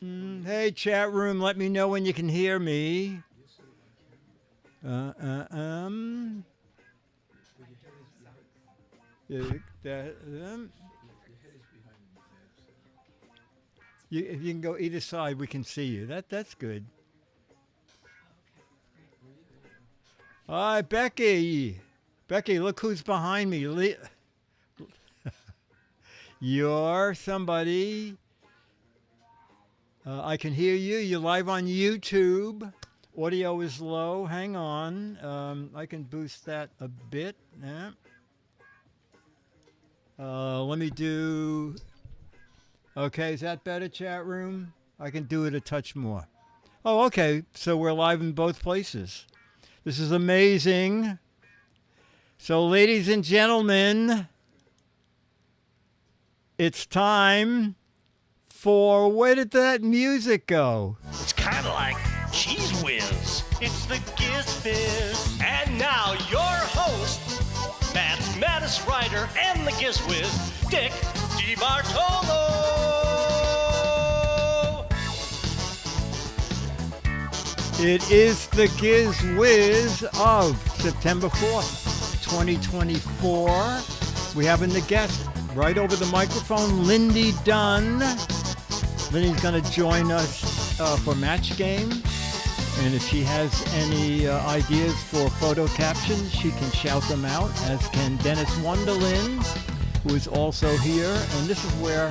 Hey, chat room, let me know when you can hear me. Uh, uh, um. Yeah, if you can go either side, we can see you. That's good. Hi, Becky. Becky, look who's behind me. You're somebody. I can hear you. You're live on YouTube. Audio is low. Hang on. I can boost that a bit. Yeah. Let me do. Okay, is that better, chat room? I can do it a touch more. Oh, okay. So we're live in both places. This is amazing. So, ladies and gentlemen, it's time for where did that music go? It's kind of like Cheese Whiz. It's the Giz Fiz. And now your host, Matt's Maddest Writer and the Giz Whiz, Dick DeBartolo. It is the Giz Whiz of September 4th, 2024. We have in the guest right over the microphone, Lindy Dunn. Lindy's going to join us for Match Game. And if she has any ideas for photo captions, she can shout them out, as can Dennis Wonderlin, who is also here. And this is where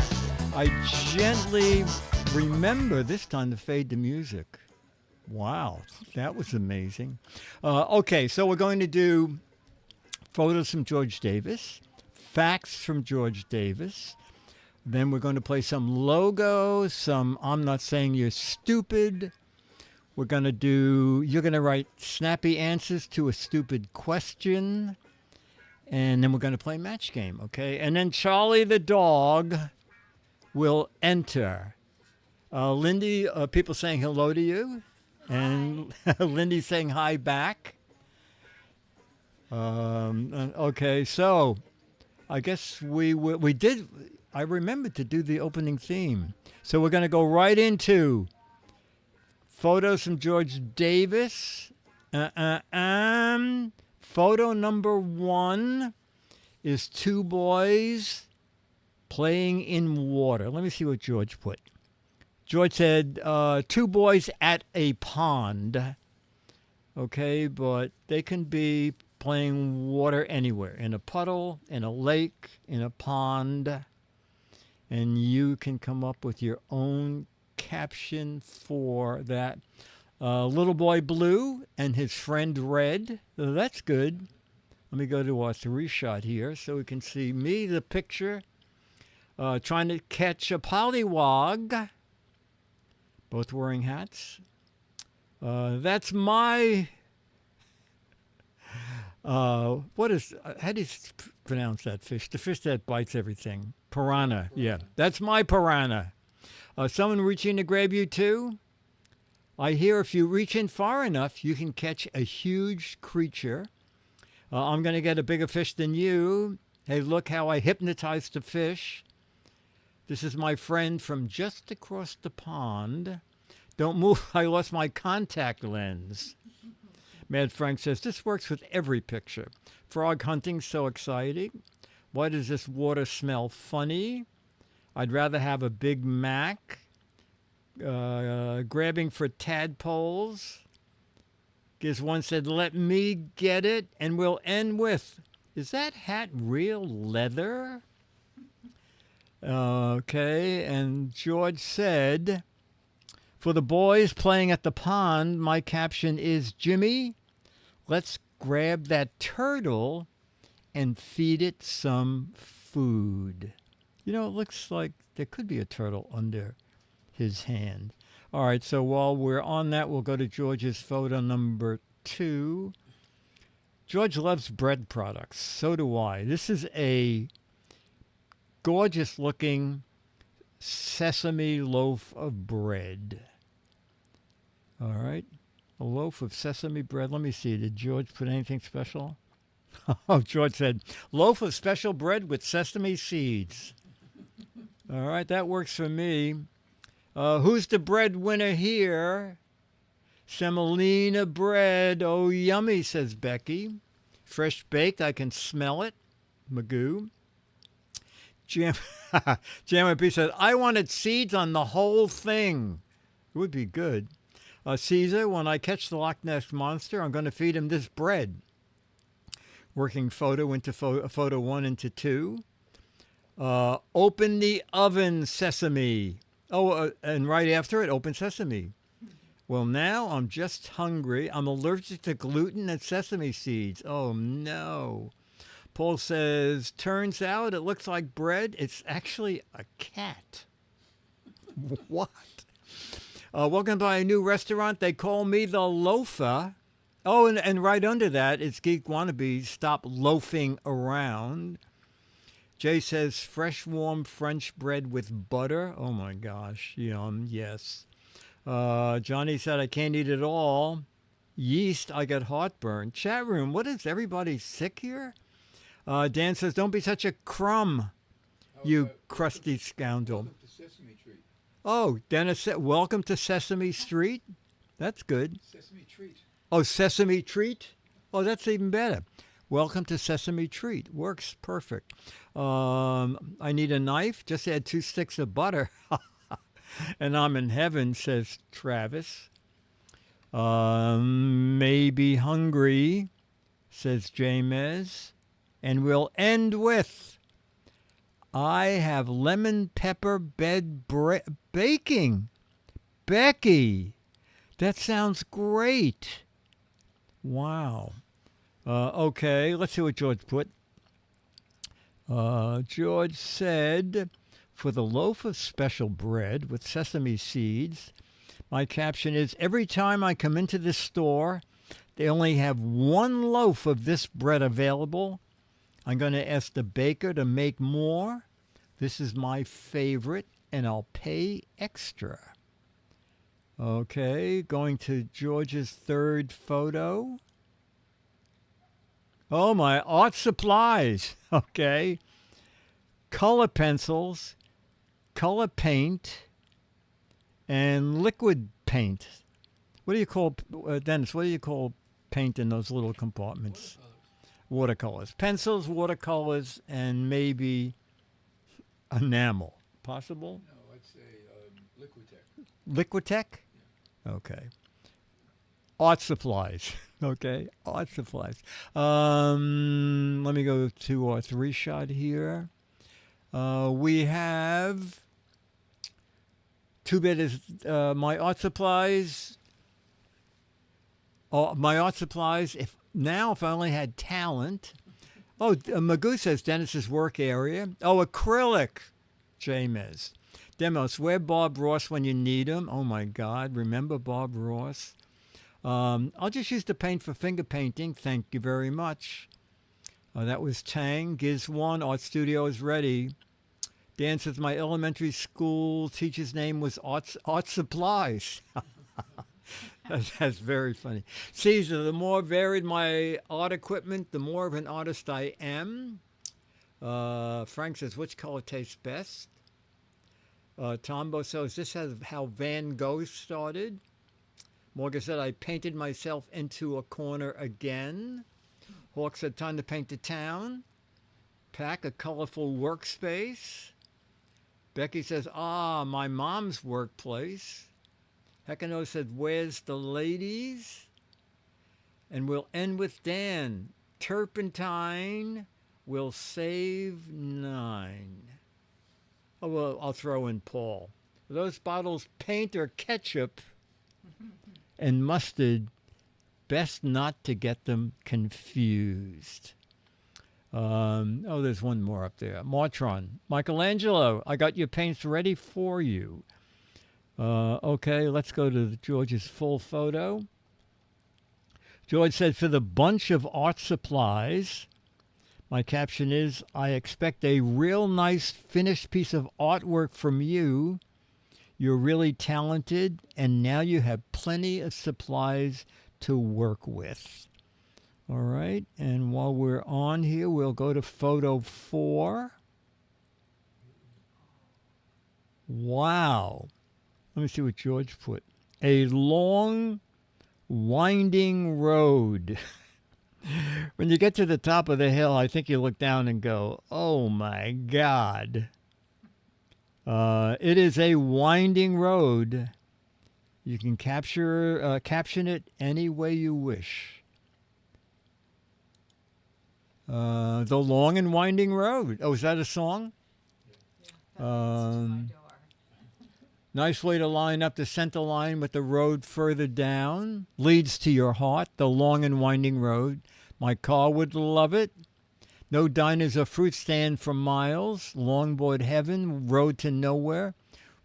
I gently remember this time to fade the music. Wow, that was amazing. Okay, so we're going to do photos from George Davis, facts from George Davis. Then we're going to play some logo, some I'm not saying you're stupid. We're going to do, you're going to write snappy answers to a stupid question. And then we're going to play Match Game, okay? And then Charlie the dog will enter. Lindy, people saying hello to you. And Lindy saying hi back. Okay, so I guess we did. I remembered to do the opening theme. So we're going to go right into photos from George Davis. Photo number 1 is 2 boys playing in water. Let me see what George put. George said 2 boys at a pond. Okay, but they can be playing water anywhere, in a puddle, in a lake, in a pond, and you can come up with your own caption for that. Little boy blue and his friend red. So that's good. Let me go to our 3-shot here so we can see me, the picture, trying to catch a pollywog. Both wearing hats. That's my... what is, how do you pronounce that fish? The fish that bites everything. Piranha, yeah. That's my piranha. Someone reaching to grab you too? I hear if you reach in far enough, you can catch a huge creature. I'm going to get a bigger fish than you. Hey, look how I hypnotized the fish. This is my friend from just across the pond. Don't move, I lost my contact lens. Mad Frank says, this works with every picture. Frog hunting, so exciting. Why does this water smell funny? I'd rather have a Big Mac. Grabbing for tadpoles. Giz one said, let me get it. And we'll end with, is that hat real leather? Okay, and George said, for the boys playing at the pond, my caption is, Jimmy, let's grab that turtle and feed it some food. You know, it looks like there could be a turtle under his hand. All right, so while we're on that, we'll go to George's photo number 2. George loves bread products. So do I. This is a gorgeous looking sesame loaf of bread. All right. A loaf of sesame bread. Let me see. Did George put anything special? Oh, George said, loaf of special bread with sesame seeds. All right. That works for me. Who's the breadwinner here? Semolina bread. Oh, yummy, says Becky. Fresh baked. I can smell it. Magoo. Jam B said, I wanted seeds on the whole thing. It would be good. Caesar, when I catch the Loch Ness Monster, I'm going to feed him this bread. Working photo into photo 1 into 2. Open the oven, sesame. Oh, and right after it, open sesame. Well, now I'm just hungry. I'm allergic to gluten and sesame seeds. Oh, no. Paul says, turns out it looks like bread. It's actually a cat. What? Welcome by a new restaurant. They call me the loafer. Oh, and right under that, it's Geek Wannabe. Stop loafing around. Jay says, fresh, warm French bread with butter. Oh, my gosh. Yum. Yes. Johnny said, I can't eat it all. Yeast, I got heartburn. Chat room, what is everybody sick here? Dan says, don't be such a crumb, you crusty scoundrel. Welcome to Sesame Treat. Oh, Dennis said, welcome to Sesame Street. That's good. Sesame Treat. Oh, Sesame Treat? Oh, that's even better. Welcome to Sesame Treat. Works perfect. I need a knife. Just add 2 sticks of butter. And I'm in heaven, says Travis. Maybe hungry, says Jamez. And we'll end with, I have lemon pepper bed baking. Becky, that sounds great. Wow. Okay, let's see what George put. George said, for the loaf of special bread with sesame seeds, my caption is, every time I come into this store, they only have 1 loaf of this bread available. I'm going to ask the baker to make more. This is my favorite, and I'll pay extra. Okay, going to George's third photo. Oh, my art supplies. Okay. Color pencils, color paint, and liquid paint. What do you call, Dennis, what do you call paint in those little compartments? Watercolors. Pencils, watercolors, and maybe enamel. Possible? No, I'd say Liquitech. Liquitech? Yeah. Okay. Art supplies. Okay. Art supplies. Let me go to our 3-shot here. We have 2-bit is my art supplies. Oh, my art supplies. If I only had talent. Oh, Magoo says Dennis's work area. Oh, acrylic. James. Demos, where Bob Ross when you need him. Oh, my God. Remember Bob Ross? I'll just use the paint for finger painting. Thank you very much. That was Tang. Giz 1, Art Studio is ready. Dan says my elementary school teacher's name was Art Supplies. That's very funny. Caesar, the more varied my art equipment, the more of an artist I am. Frank says, which color tastes best? Tombo says, this is how Van Gogh started. Morgan said, I painted myself into a corner again. Hawk said, time to paint the town. Pack, a colorful workspace. Becky says, my mom's workplace. Hekano said, where's the ladies? And we'll end with Dan. Turpentine will save 9. Oh, well, I'll throw in Paul. Are those bottles paint or ketchup and mustard? Best not to get them confused. There's one more up there. Martron. Michelangelo, I got your paints ready for you. Okay, let's go to George's full photo. George said, for the bunch of art supplies, my caption is, I expect a real nice finished piece of artwork from you. You're really talented, and now you have plenty of supplies to work with. All right, and while we're on here, we'll go to photo 4. Wow. Let me see what George put. A long, winding road. When you get to the top of the hill, I think you look down and go, oh my God. It is a winding road. You can caption it any way you wish. The long and winding road. Oh, is that a song? Nice way to line up the center line with the road further down. Leads to your heart, the long and winding road. My car would love it. No diners or fruit stand for miles. Longboard heaven, road to nowhere.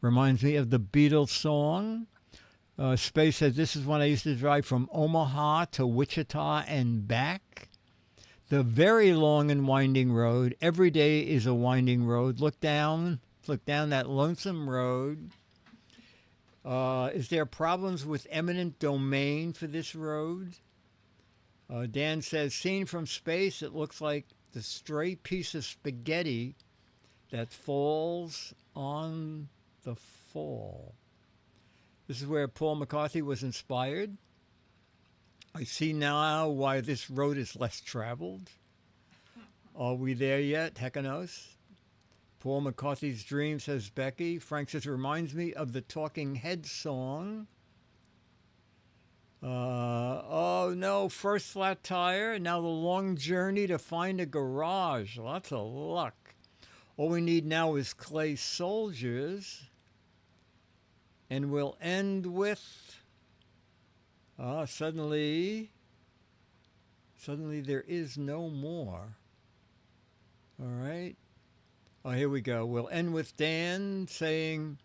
Reminds me of the Beatles song. Space says, this is when I used to drive from Omaha to Wichita and back. The very long and winding road. Every day is a winding road. Look down that lonesome road. Is there problems with eminent domain for this road? Dan says, seen from space, it looks like the stray piece of spaghetti that falls on the fall. This is where Paul McCartney was inspired. I see now why this road is less traveled. Are we there yet? Hecka knows. Paul McCartney's dream, says Becky. Frank says, reminds me of the Talking Heads song. Oh no, first flat tire. Now the long journey to find a garage. Lots of luck. All we need now is clay soldiers. And we'll end with, suddenly there is no more. All right. Oh, here we go. We'll end with Dan saying,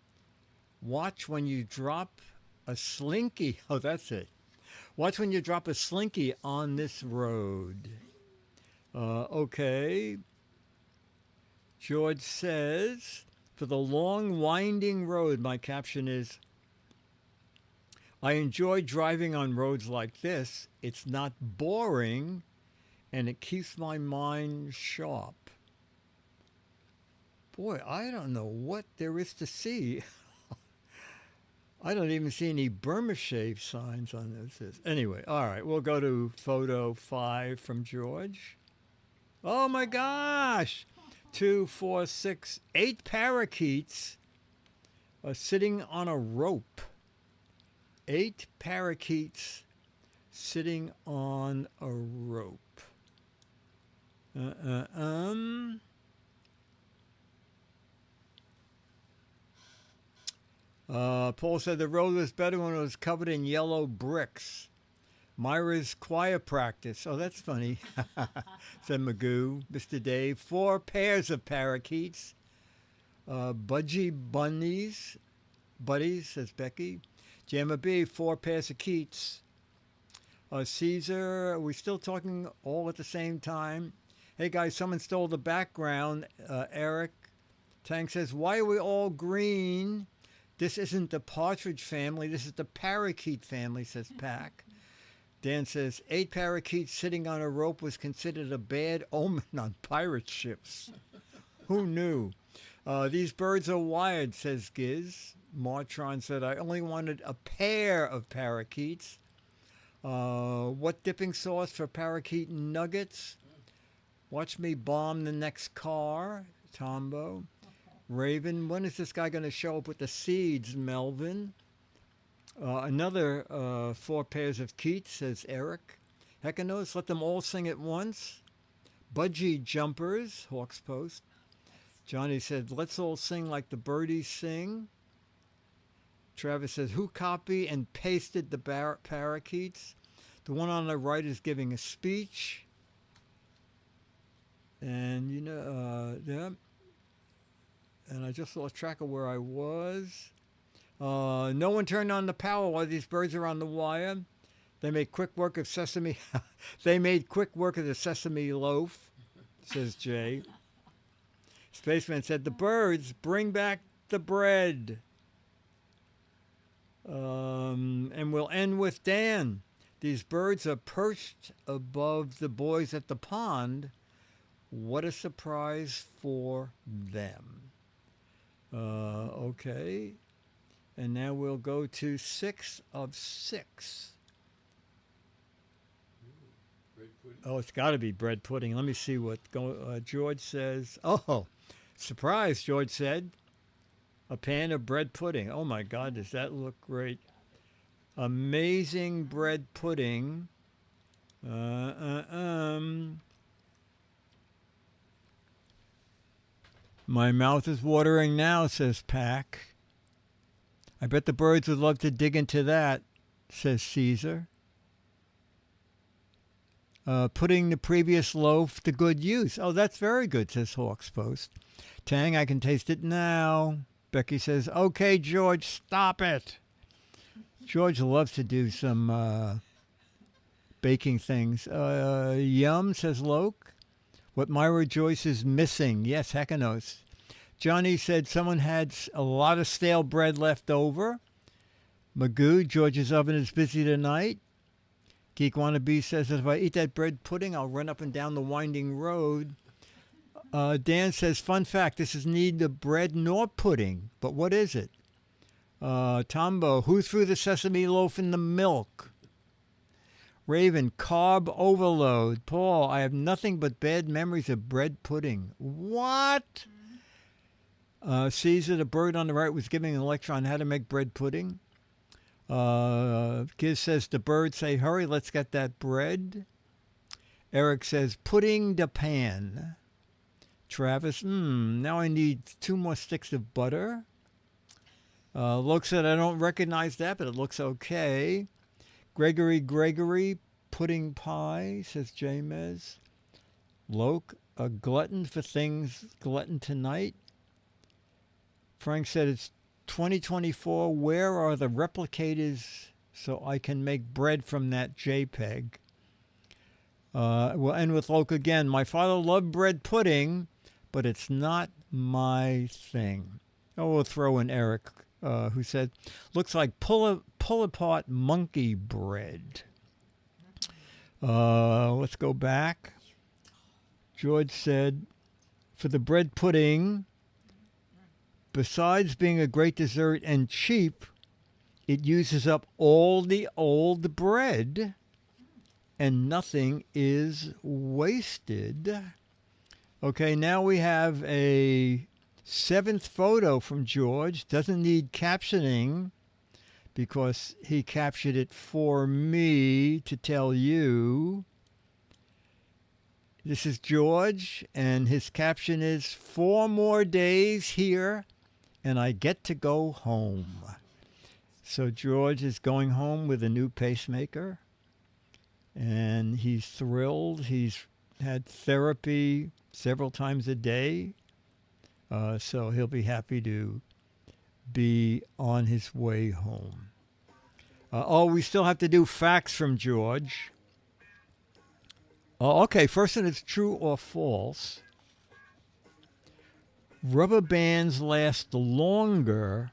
watch when you drop a slinky. Oh, that's it. Watch when you drop a slinky on this road. Okay. George says, for the long, winding road, my caption is, I enjoy driving on roads like this. It's not boring, and it keeps my mind sharp. Boy, I don't know what there is to see. I don't even see any Burma shave signs on this. Anyway, all right, we'll go to photo 5 from George. Oh my gosh! 2, 4, 6, 8 parakeets are sitting on a rope. 8 parakeets sitting on a rope. Paul said the road was better when it was covered in yellow bricks. Myra's choir practice. Oh, that's funny, said Magoo. Mr. Dave, 4 pairs of parakeets. Budgie bunnies. Buddies, says Becky. Jamma B, 4 pairs of keats. Caesar, are we still talking all at the same time? Hey guys, someone stole the background. Eric Tang says, why are we all green? This isn't the partridge family, this is the parakeet family, says Pack. Dan says, 8 parakeets sitting on a rope was considered a bad omen on pirate ships. Who knew? These birds are wired, says Giz. Martron said, I only wanted a pair of parakeets. What dipping sauce for parakeet nuggets? Watch me bomb the next car, Tombo. Raven, when is this guy going to show up with the seeds, Melvin? Another 4 pairs of keats, says Eric. Heckanos, let them all sing at once. Budgie jumpers, Hawks Post. Johnny said, let's all sing like the birdies sing. Travis says, who copy and pasted the parakeets? The one on the right is giving a speech. And, yeah. And I just lost track of where I was. No one turned on the power while these birds are on the wire. They made quick work of sesame. They made quick work of the sesame loaf, says Jay. Spaceman said, the birds, bring back the bread. And we'll end with Dan. These birds are perched above the boys at the pond. What a surprise for them. Okay. And now we'll go to 6 of 6. Bread pudding. Oh, it's got to be bread pudding. Let me see what George says. Oh, surprise, George said. A pan of bread pudding. Oh, my God, does that look great? Amazing bread pudding. My mouth is watering now, says Pack. I bet the birds would love to dig into that, says Caesar. Putting the previous loaf to good use. Oh, that's very good, says Hawks Post. Tang, I can taste it now. Becky says, okay, George, stop it. George loves to do some baking things. Yum, says Loke. What Myra Joyce is missing. Yes, heckanos. Johnny said someone had a lot of stale bread left over. Magoo, George's oven is busy tonight. Geek Wannabe says that if I eat that bread pudding, I'll run up and down the winding road. Dan says, fun fact, this is neither bread nor pudding. But what is it? Tombo, who threw the sesame loaf in the milk? Raven, carb overload. Paul, I have nothing but bad memories of bread pudding. What? Caesar, the bird on the right, was giving a lecture on how to make bread pudding. Giz says, the bird say, hurry, let's get that bread. Eric says, pudding the pan. Travis, now I need 2 more sticks of butter. Luke said, I don't recognize that, but it looks okay. Gregory, pudding pie, says Jamez. Loke, a glutton for things, glutton tonight. Frank said, it's 2024. Where are the replicators so I can make bread from that JPEG? We'll end with Loke again. My father loved bread pudding, but it's not my thing. Oh, we'll throw in Eric, who said, looks like pull apart monkey bread. Let's go back. George said, for the bread pudding, besides being a great dessert and cheap, it uses up all the old bread and nothing is wasted. Okay, now we have a 7th photo from George. Doesn't need captioning because he captured it for me to tell you. This is George, and his caption is 4 more days here and I get to go home. So George is going home with a new pacemaker, and he's thrilled. He's had therapy several times a day, so he'll be happy to be on his way home. We still have to do facts from George. Okay, first one is true or false. Rubber bands last longer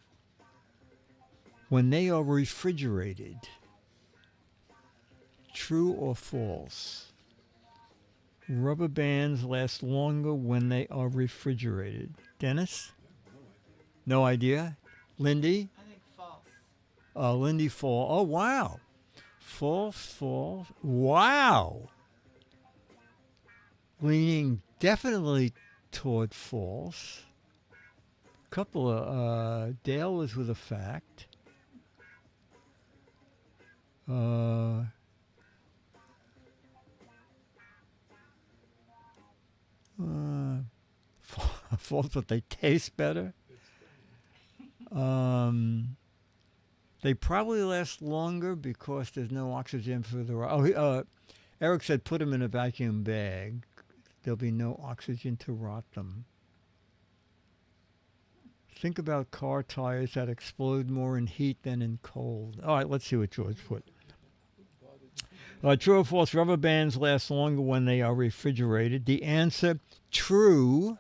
when they are refrigerated. True or false? Rubber bands last longer when they are refrigerated. Dennis? No idea. Lindy? I think false. Lindy, false. Oh, wow. False. Wow. Leaning definitely toward false. Couple of Dale was with a fact. False, but they taste better. They probably last longer because there's no oxygen for the. Eric said put them in a vacuum bag. There'll be no oxygen to rot them. Think about car tires that explode more in heat than in cold. All right, let's see what George put. True or false, rubber bands last longer when they are refrigerated. The answer, true.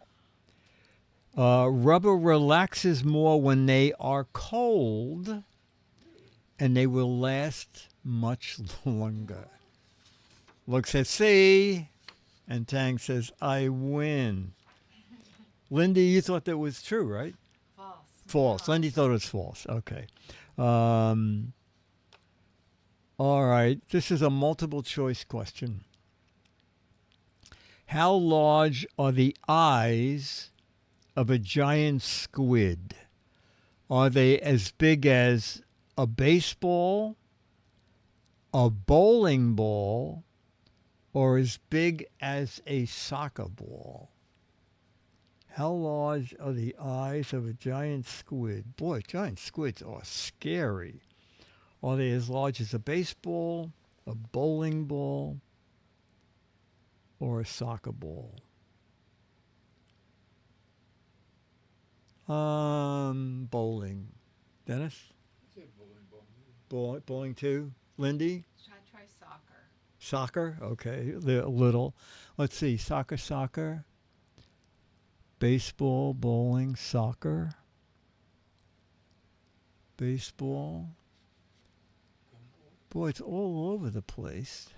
Rubber relaxes more when they are cold, and they will last much longer. Look says C, and Tang says I win. Lindy, you thought that was true, right? False. False. Lindy thought it was false. Okay. All right. This is a multiple choice question. How large are the eyes of a giant squid? Are they as big as a baseball, a bowling ball, or as big as a soccer ball? How large are the eyes of a giant squid? Boy, giant squids are scary. Are they as large as a baseball, a bowling ball, or a soccer ball? Bowling. Dennis? I said bowling ball. Bowling too? Lindy? Should I try soccer? Soccer? Okay, a little. Let's see. Soccer. Baseball, bowling, soccer. Baseball. Boy, it's all over the place.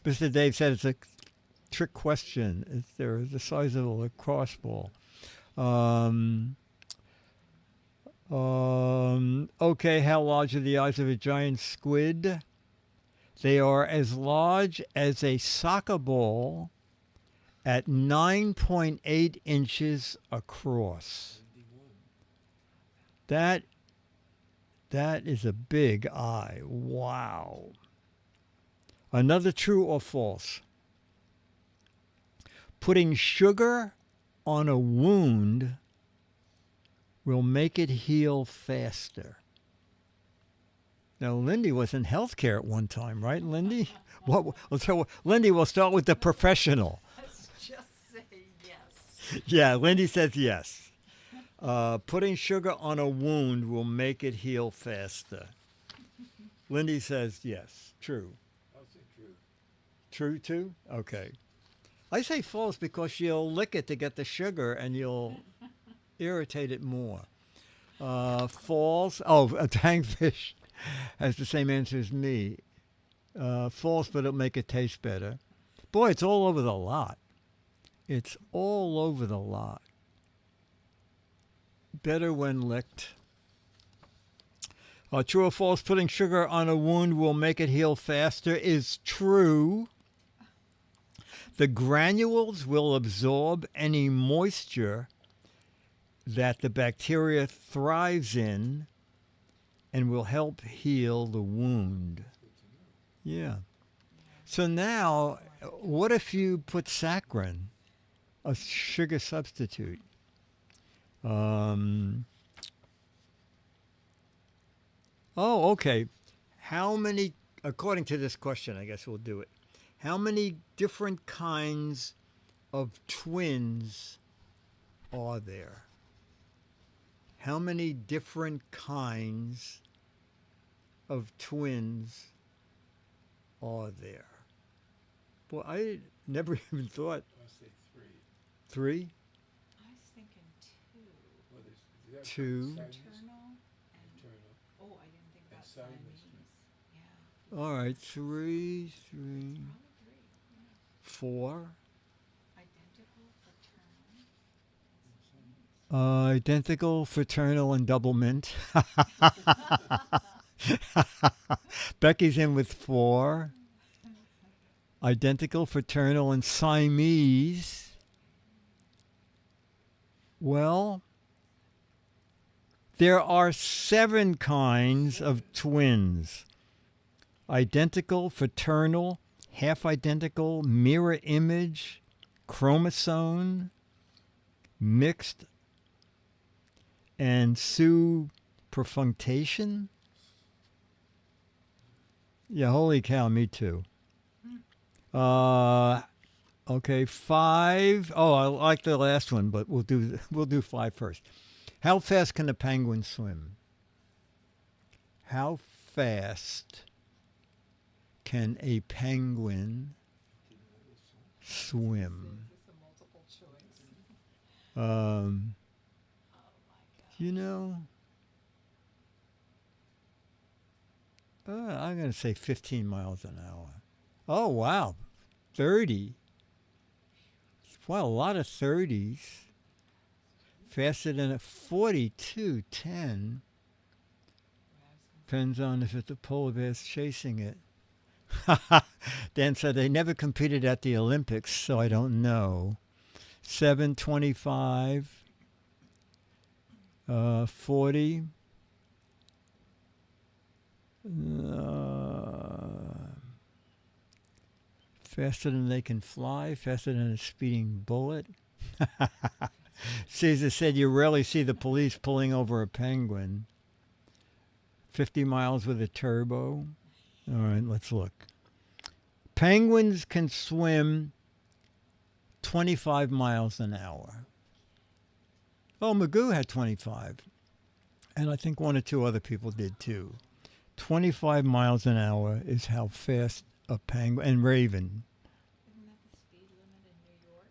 Mr. Dave said it's a trick question. They're the size of a lacrosse ball. Okay, how large are the eyes of a giant squid? They are as large as a soccer ball at 9.8 inches across. That is a big eye. Wow. Another true or false? Putting sugar on a wound will make it heal faster. Now, Lindy was in healthcare at one time, right, Lindy? So, Lindy, we'll start with the professional. Let's just say yes. Yeah, Lindy says yes. Putting sugar on a wound will make it heal faster. Lindy says yes. True. I'll say true. True, too? Okay. I say false because you'll lick it to get the sugar and you'll irritate it more. False. Oh, a tangfish has the same answer as me. False, but it'll make it taste better. Boy, it's all over the lot. It's all over the lot. Better when licked. True or false, putting sugar on a wound will make it heal faster is true. The granules will absorb any moisture that the bacteria thrives in and will help heal the wound. Yeah. So now, what if you put saccharin, a sugar substitute? Okay. How many, according to this question, I guess we'll do it. How many different kinds of twins are there? How many different kinds of twins are there? Well, I never even thought. I'll say three. 3? I was thinking two. Well, is that Two. Siamese? Maternal and Maternal. oh, I didn't think about Siamese. Siamese. Yeah. All right, 3. Probably three. 4. Identical, fraternal. Identical, fraternal, and double mint. Becky's in with 4. Identical, fraternal, and Siamese. Well, there are 7 kinds of twins. Identical, fraternal, half identical, mirror image, chromosome, mixed, and superfectation. Yeah, holy cow, me too. Okay, 5. Oh, I like the last one, but we'll do 5 first. How fast can a penguin swim? How fast can a penguin swim? Is this a multiple choice? You know, I'm going to say 15 miles an hour. Oh, wow. 30. Wow, a lot of 30s. Faster than a 42.10. Depends on if it's a polar bear's chasing it. Dan said they never competed at the Olympics, so I don't know. 7:25. 40. Faster than they can fly, faster than a speeding bullet. Caesar said you rarely see the police pulling over a penguin. 50 miles with a turbo. All right, let's look. Penguins can swim 25 miles an hour. Oh, Magoo had 25. And I think one or two other people did too. 25 miles an hour is how fast a penguin, and Raven. Isn't that the speed limit in New York?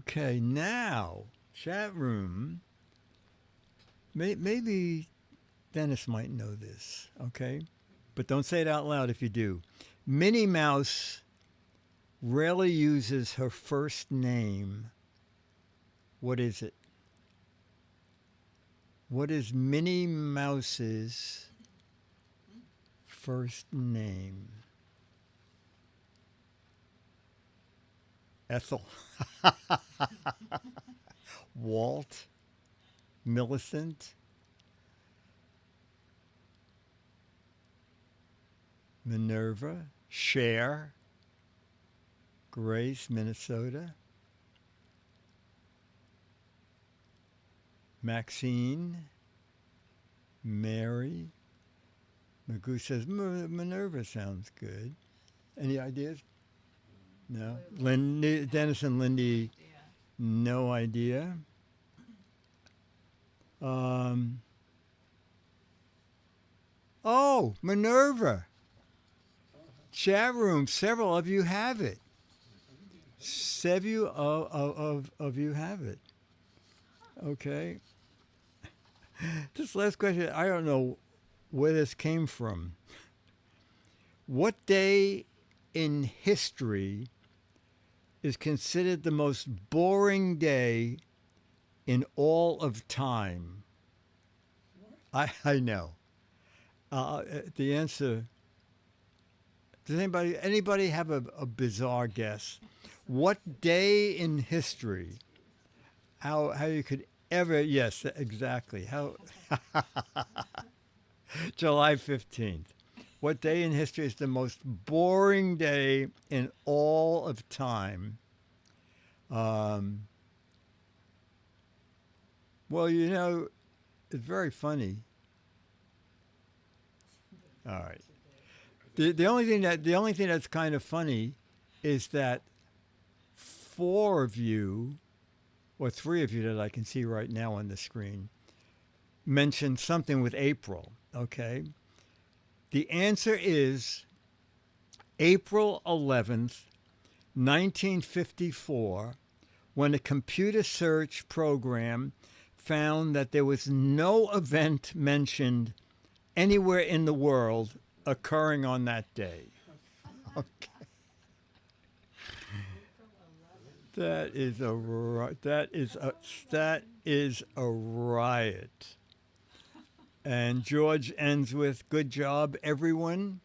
Okay, now, chat room. Maybe Dennis might know this, okay? But don't say it out loud if you do. Minnie Mouse rarely uses her first name. What is it? What is Minnie Mouse's first name? Ethel. Walt. Millicent. Minerva. Cher. Grace, Minnesota. Maxine. Mary. Magoo says Minerva sounds good. Any ideas? No. Lindy, Dennis and Lindy, no idea. Oh, Minerva. Chat room, several of you have it. Several of you have it. Okay. This last question, I don't know where this came from. What day in history is considered the most boring day in all of time? I know. The answer. Does anybody have a bizarre guess? What day in history? How you could ever? Yes, exactly. How? July 15th. What day in history is the most boring day in all of time? Well, you know, it's very funny. All right. The only thing that's kind of funny is that four of you, or three of you that I can see right now on the screen, mentioned something with April. Okay. The answer is April 11th, 1954, when a computer search program found that there was no event mentioned anywhere in the world occurring on that day. Okay. That is a riot. And George ends with, good job, everyone.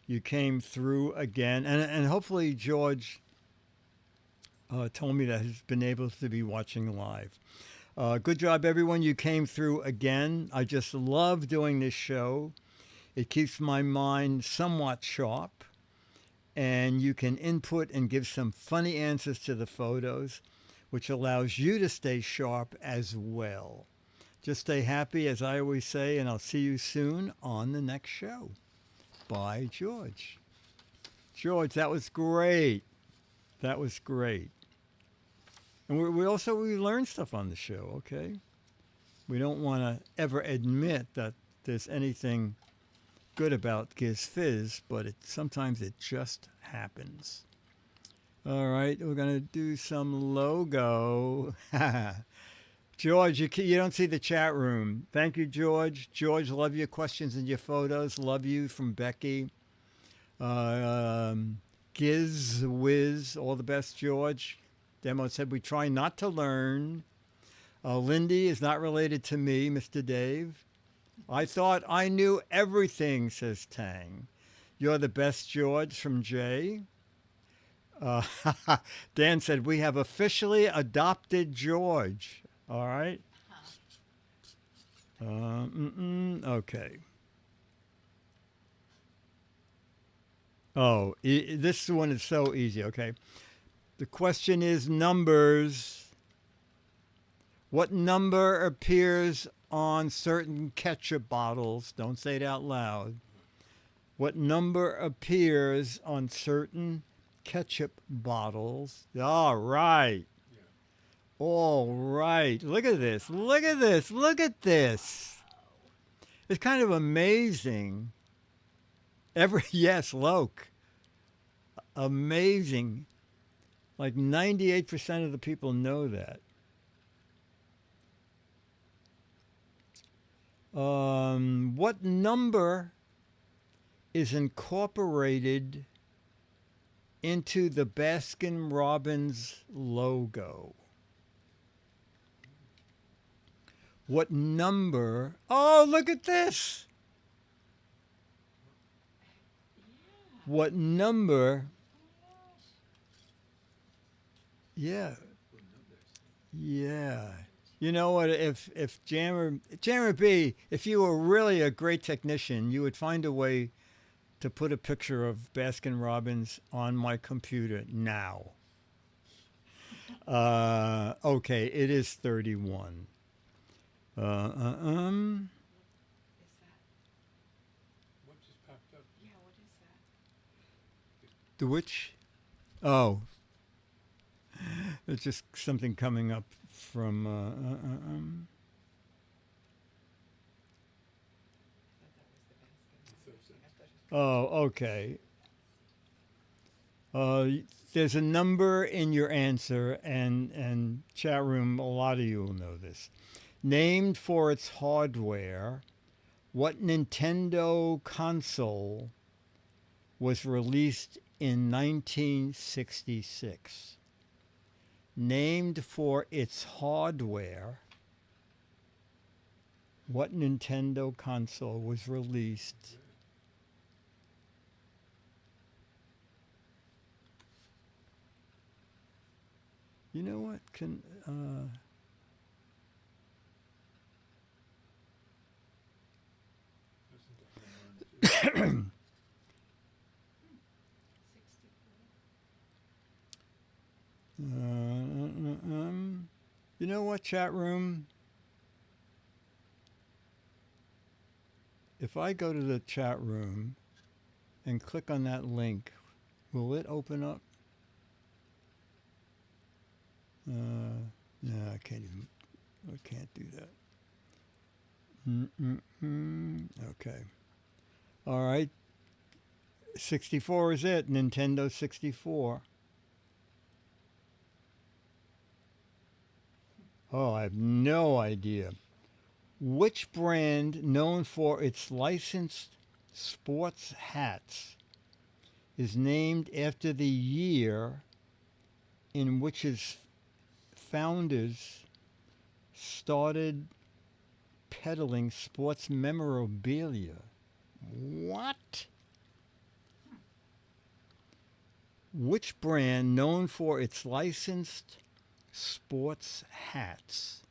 You came through again. And hopefully George told me that he's been able to be watching live. Good job, everyone. You came through again. I just love doing this show. It keeps my mind somewhat sharp. And you can input and give some funny answers to the photos, which allows you to stay sharp as well. Just stay happy, as I always say, and I'll see you soon on the next show. Bye, George. George, that was great. That was great. And we learn stuff on the show, okay? We don't want to ever admit that there's anything good about Giz Fiz, but sometimes it just happens. All right, we're going to do some logo. George, you don't see the chat room. Thank you, George. George, love your questions and your photos. Love you from Becky. Giz Wiz, all the best, George. Demo said we try not to learn. Lindy is not related to me, Mr. Dave. I thought I knew everything, says Tang. You're the best, George, from Jay. Uh, Dan said, we have officially adopted George. All right. Okay. Oh, this one is so easy. Okay. The question is numbers. What number appears on certain ketchup bottles? Don't say it out loud. What number appears on certain ketchup bottles? All right. All right. Look at this. Look at this. Look at this. It's kind of amazing. Yes, Loke. Amazing. Like 98% of the people know that. What number is incorporated into the Baskin-Robbins logo? What number? Oh, look at this. What number? Yeah. Yeah. You know what? If Jammer B, if you were really a great technician, you would find a way to put a picture of Baskin-Robbins on my computer now. Okay, it is 31. Is that? What just popped up? Yeah, what is that? The which? Oh. It's just something coming up from... Oh, okay. There's a number in your answer, and chat room, a lot of you will know this. Named for its hardware, what Nintendo console was released in 1966? Named for its hardware, what Nintendo console was released? You know what? You know what, chat room? If I go to the chat room and click on that link, will it open up? No, I can't do that. Okay. All right. 64 is it. Nintendo 64. Oh, I have no idea. Which brand, known for its licensed sports hats, is named after the year in which its founders started peddling sports memorabilia? What? Which brand, known for its licensed sports hats,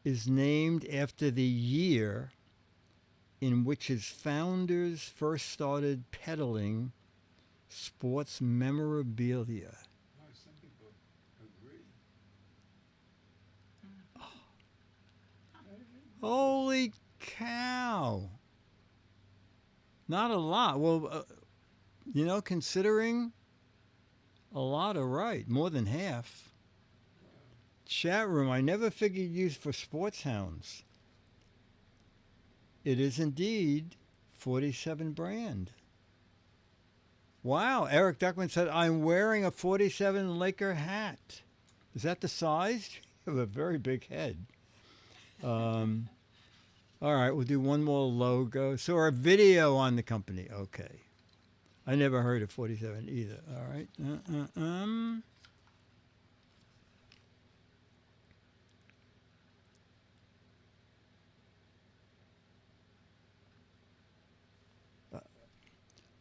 is named after the year in which its founders first started peddling sports memorabilia? No, some people agree. Holy cow. Not a lot. Well, considering a lot are right, more than half. Chat room, I never figured used for sports hounds. It is indeed 47 brand. Wow, Eric Duckman said, I'm wearing a 47 Laker hat. Is that the size? You have a very big head. All right, we'll do one more logo. So our video on the company. Okay. I never heard of 47 either. All right.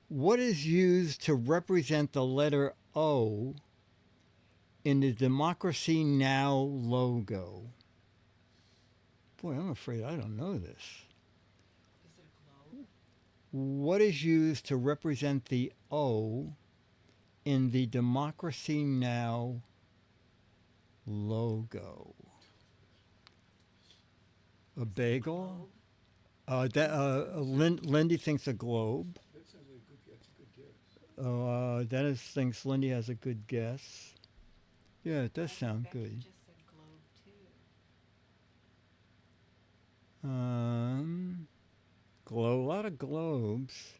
What is used to represent the letter O in the Democracy Now! Logo? Boy, I'm afraid I don't know this. Is it a globe? What is used to represent the O in the Democracy Now! Logo? A bagel? Lindy thinks a globe. That sounds like that's a good guess. Dennis thinks Lindy has a good guess. Yeah, it does sound Becky good. just said globe too. A lot of globes.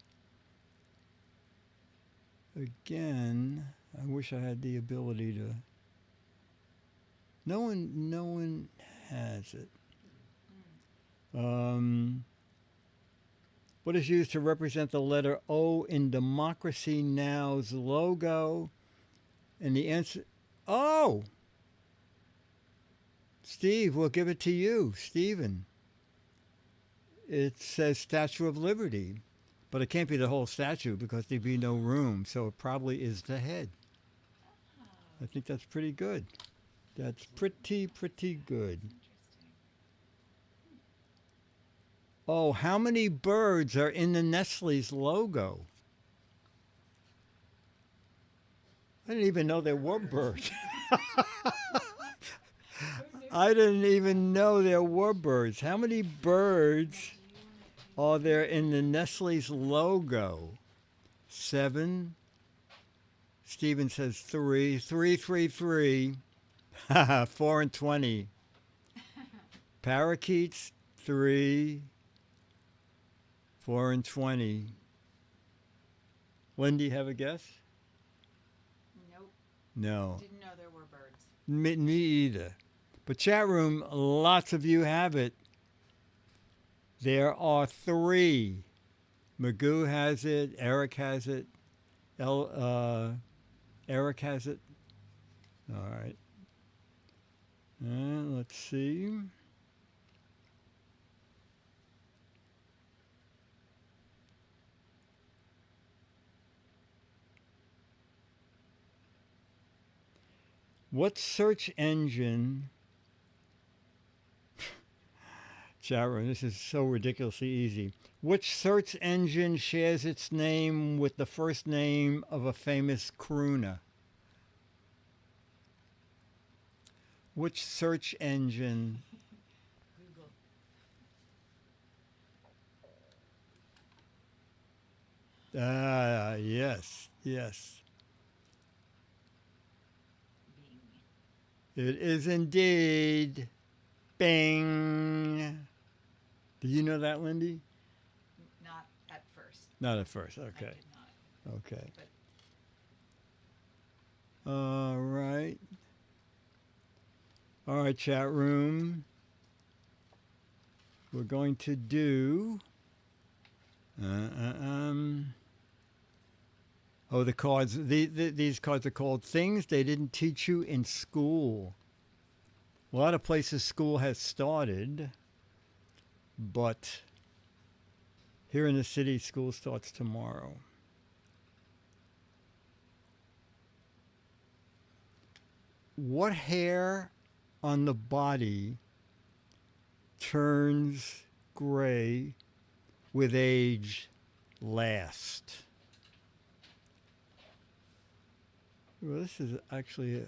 Again, I wish I had the ability to. No one has it. What is used to represent the letter O in Democracy Now!'s logo? And the answer, oh! Steve, we'll give it to you, Stephen. It says Statue of Liberty, but it can't be the whole statue because there'd be no room, so it probably is the head. I think that's pretty good. That's pretty good. Interesting. Oh, how many birds are in the Nestle's logo? I didn't even know there were birds. I didn't even know there were birds. How many birds are there in the Nestle's logo? 7. Steven says 3. 3, 3, 3. 4 and 20. Parakeets, 3. 4 and 20. Lindy, have a guess? Nope. No. Didn't know there were birds. Me either. But chat room, lots of you have it. There are 3. Magoo has it. Eric has it. Eric has it. All right. Let's see. What search engine? Chat room, this is so ridiculously easy. Which search engine shares its name with the first name of a famous crooner? Which search engine? Google. Yes. Bing. It is indeed. Bing. Did you know that, Lindy? Not at first. Not at first. I Okay. did not. Okay. But All right. All right, chat room. We're going to do. Oh, the cards. These cards are called Things They Didn't Teach You in School. A lot of places school has started, but here in the city, school starts tomorrow. What hair on the body turns gray with age last? Well, this is actually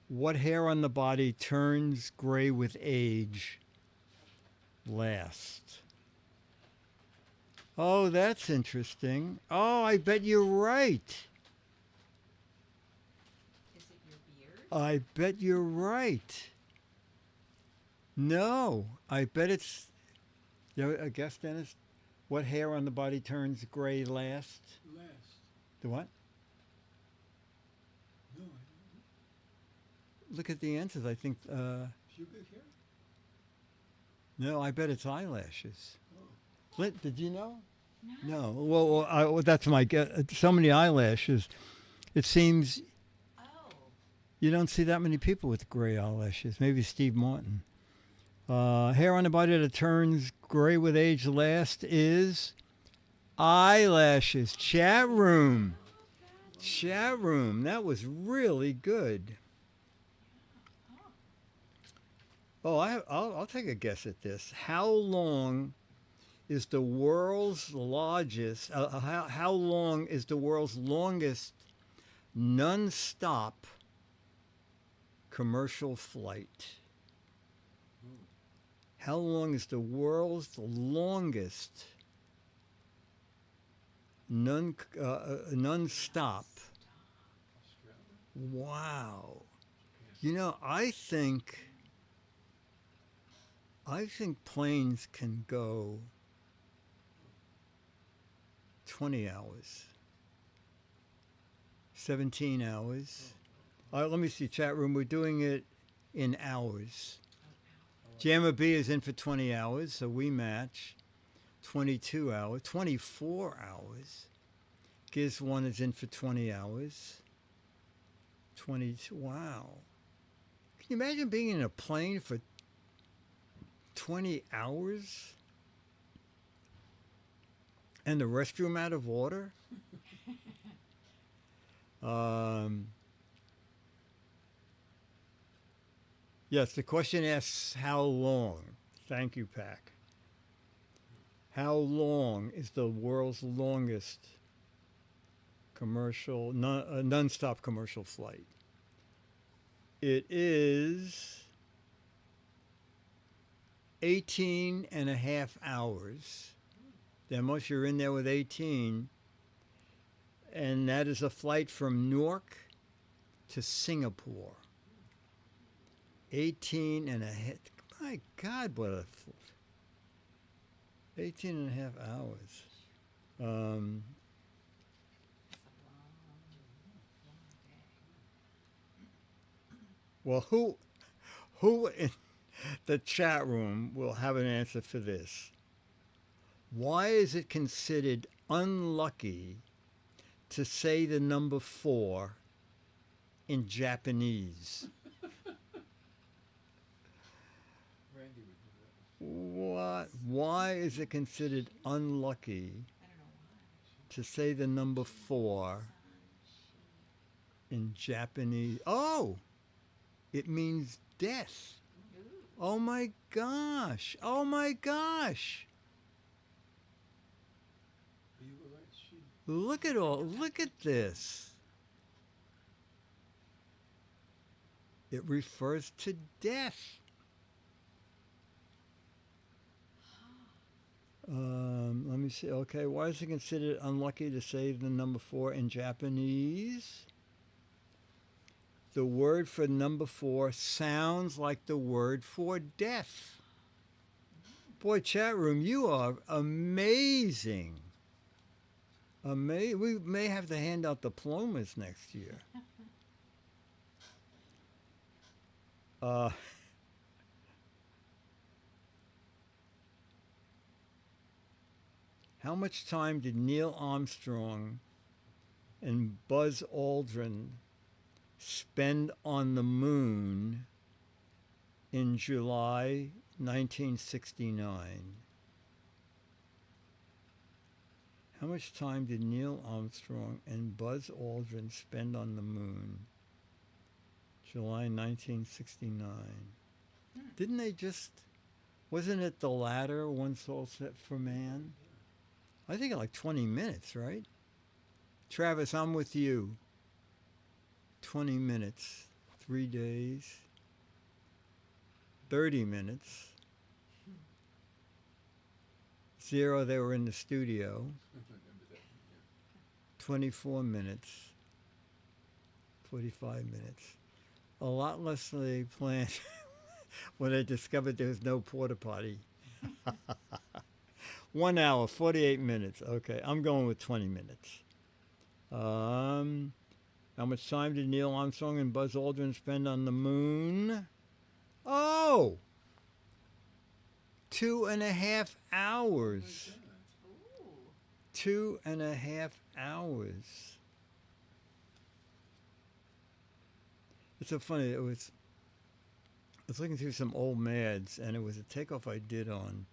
what hair on the body turns gray with age last? Oh, that's interesting. Oh, I bet you're right. is it your beard? I bet you're right. No, I bet it's. You have a guess, Dennis? What hair on the body turns gray last? Last. The what? No, I don't Look at the answers. I think. know. Pubic hair? No, I bet it's eyelashes. Oh. Flint, did you know? No. No. Well, that's my guess. So many eyelashes. It seems Oh. you don't see that many people with gray eyelashes. Maybe Steve Martin. Hair on the body that turns gray with age last is Eyelashes. Chat room. Chat room. That was really good. Oh, I'll take a guess at this. How long is the world's largest? How long is the world's longest non-stop commercial flight? How long is the world's longest non-stop? Wow. You know, I think planes can go 20 hours, 17 hours. All right, let me see, chat room. We're doing it in hours. Jammer B is in for 20 hours, so we match. 22 hours, 24 hours. Giz 1 is in for 20 hours. 22, wow. Can you imagine being in a plane for 20 hours? And the restroom out of order? Yes, the question asks how long. Thank you, Pac. How long is the world's longest commercial, non-stop commercial flight? It is 18 and a half hours. Then once you're in there with 18, and that is a flight from Newark to Singapore. 18 and a half. My God, what a 18 and a half hours. Well, who in the chat room will have an answer for this? Why is it considered unlucky to say the number 4 in Japanese? Randy would do that. What? Why is it considered unlucky I don't know why. to say the number 4 in Japanese? Oh, it means death. Oh my gosh. Oh my gosh. You were right. She. Look at this. It refers to death. Let me see. Okay, why is it considered unlucky to say the number 4 in Japanese? The word for number 4 sounds like the word for death. Boy, chat room, you are amazing. We may have to hand out diplomas next year. How much time did Neil Armstrong and Buzz Aldrin spend on the moon in July 1969? How much time did Neil Armstrong and Buzz Aldrin spend on the moon? July 1969. Didn't they just, wasn't it the latter, One Soul Set for Man? I think like 20 minutes, right? Travis, I'm with you. 20 minutes, 3 days, 30 minutes. 0, they were in the studio. 24 minutes, 45 minutes. A lot less than they planned when they discovered there was no porta potty. 1 hour, 48 minutes. Okay, I'm going with 20 minutes. How much time did Neil Armstrong and Buzz Aldrin spend on the moon? Oh! 2.5 hours. 2.5 hours. It's so funny. I was looking through some old Mads, and it was a takeoff I did on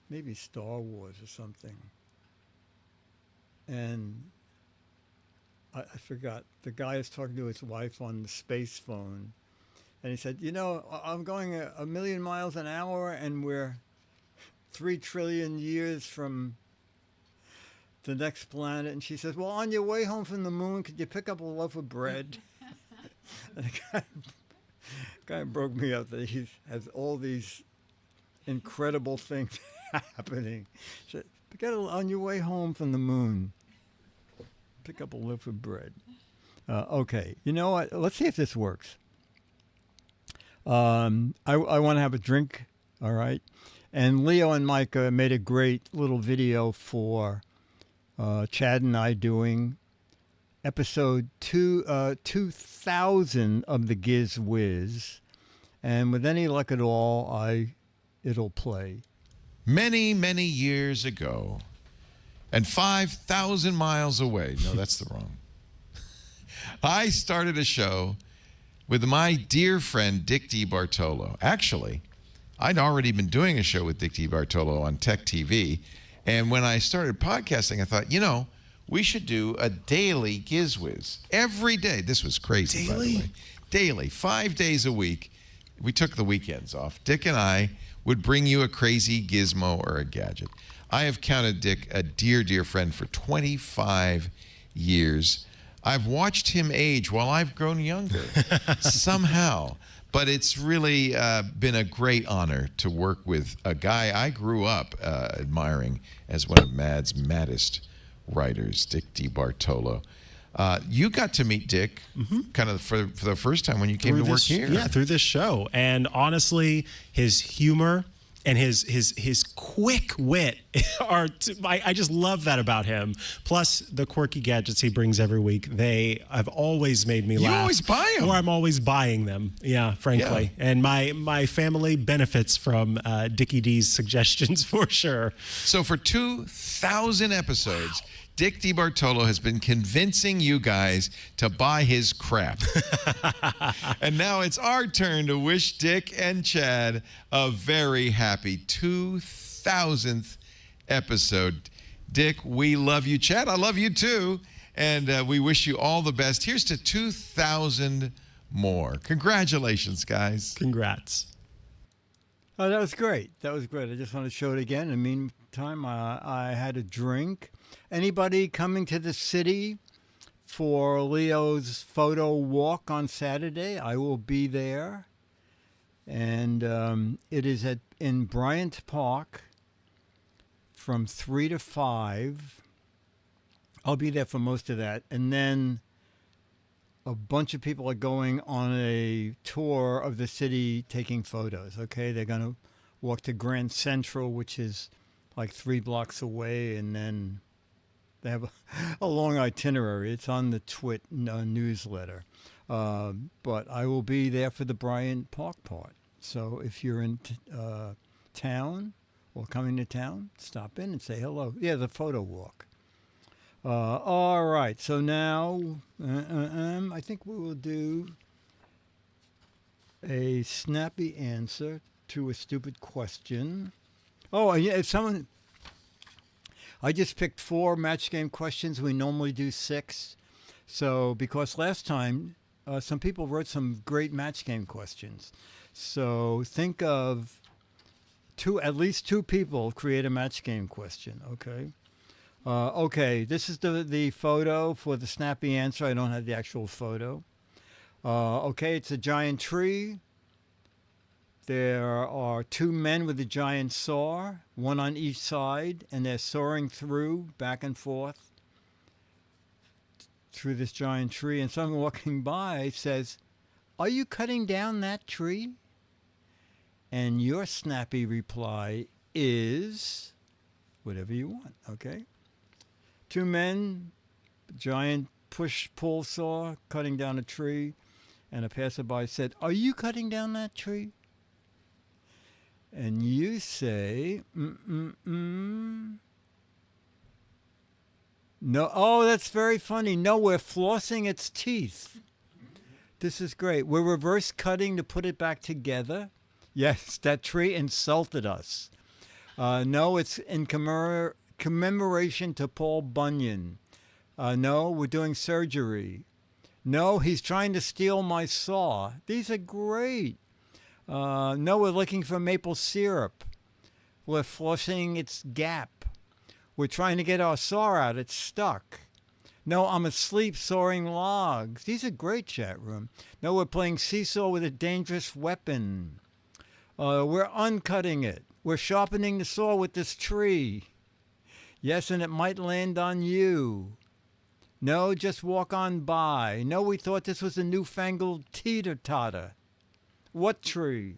maybe Star Wars or something. And I forgot. The guy is talking to his wife on the space phone. And he said, you know, I'm going a million miles an hour and we're 3 trillion years from the next planet. And she says, well, on your way home from the moon, could you pick up a loaf of bread? And the guy broke me up that he has all these incredible things happening. He said, on your way home from the moon, pick up a loaf of bread. Okay, you know what? Let's see if this works. I want to have a drink, all right? And Leo and Micah made a great little video for Chad and I doing episode 2000 of the Giz Wiz. And with any luck at all, it'll play. Many, many years ago, and 5,000 miles away. No, that's the wrong. I started a show with my dear friend Dick DeBartolo. Actually, I'd already been doing a show with Dick DeBartolo on Tech TV. And when I started podcasting, I thought, you know, we should do a daily Giz Wiz every day. This was crazy, by the way. Daily, 5 days a week. We took the weekends off. Dick and I would bring you a crazy gizmo or a gadget. I have counted Dick a dear, dear friend for 25 years. I've watched him age while I've grown younger somehow. But it's really been a great honor to work with a guy I grew up admiring as one of Mad's maddest writers, Dick DeBartolo. You got to meet Dick kind of for the first time when you came to work here. Yeah, through this show. And honestly, his humor and his quick wit I just love that about him. Plus the quirky gadgets he brings every week. They have always made me laugh. You always buy them. Or I'm always buying them. Yeah, frankly. Yeah. And my family benefits from Dickie D's suggestions for sure. So for 2,000 episodes, Dick DeBartolo has been convincing you guys to buy his crap. And now it's our turn to wish Dick and Chad a very happy 2,000th episode. Dick, we love you. Chad, I love you too. And we wish you all the best. Here's to 2,000 more. Congratulations, guys. Congrats. Oh, that was great. That was great. I just want to show it again. In the meantime, I had a drink. Anybody coming to the city for Leo's photo walk on Saturday? I will be there. And it is in Bryant Park from 3 to 5. I'll be there for most of that. And then a bunch of people are going on a tour of the city taking photos, okay? They're going to walk to Grand Central, which is like 3 blocks away, and then they have a long itinerary. It's on the TWiT newsletter. But I will be there for the Bryant Park part. So if you're in town or coming to town, stop in and say hello. Yeah, the photo walk. All right, so now I think we will do a snappy answer to a stupid question. Oh, yeah, if someone... I just picked 4 match game questions. We normally do 6. So, because last time, some people wrote some great match game questions. So, think of at least 2 people create a match game question, okay? Okay, this is the photo for the snappy answer. I don't have the actual photo. Okay, it's a giant tree. There are 2 men with a giant saw, one on each side, and they're sawing through, back and forth, through this giant tree. And someone walking by says, "Are you cutting down that tree?" And your snappy reply is whatever you want, okay? 2 men, giant push-pull saw, cutting down a tree, and a passerby said, "Are you cutting down that tree?" And you say, No. Oh, that's very funny. No, we're flossing its teeth. This is great. We're reverse cutting to put it back together. Yes, that tree insulted us. No, it's in commemoration to Paul Bunyan. No, we're doing surgery. No, he's trying to steal my saw. These are great. No, we're looking for maple syrup. We're flushing its gap. We're trying to get our saw out. It's stuck. No, I'm asleep sawing logs. These are great, chat room. No, we're playing seesaw with a dangerous weapon. We're uncutting it. We're sharpening the saw with this tree. Yes, and it might land on you. No, just walk on by. No, we thought this was a newfangled teeter-totter. What tree?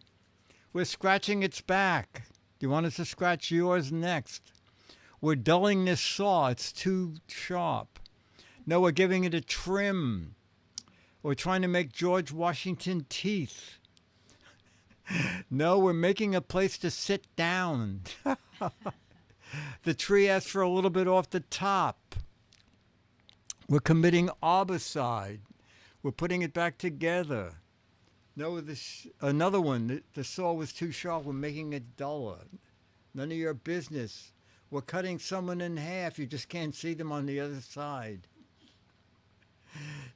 We're scratching its back. Do you want us to scratch yours next? We're dulling this saw. It's too sharp. No, we're giving it a trim. We're trying to make George Washington teeth. No, we're making a place to sit down. The tree asked for a little bit off the top. We're committing arbicide. We're putting it back together. No, another one. The saw was too sharp. We're making it duller. None of your business. We're cutting someone in half. You just can't see them on the other side.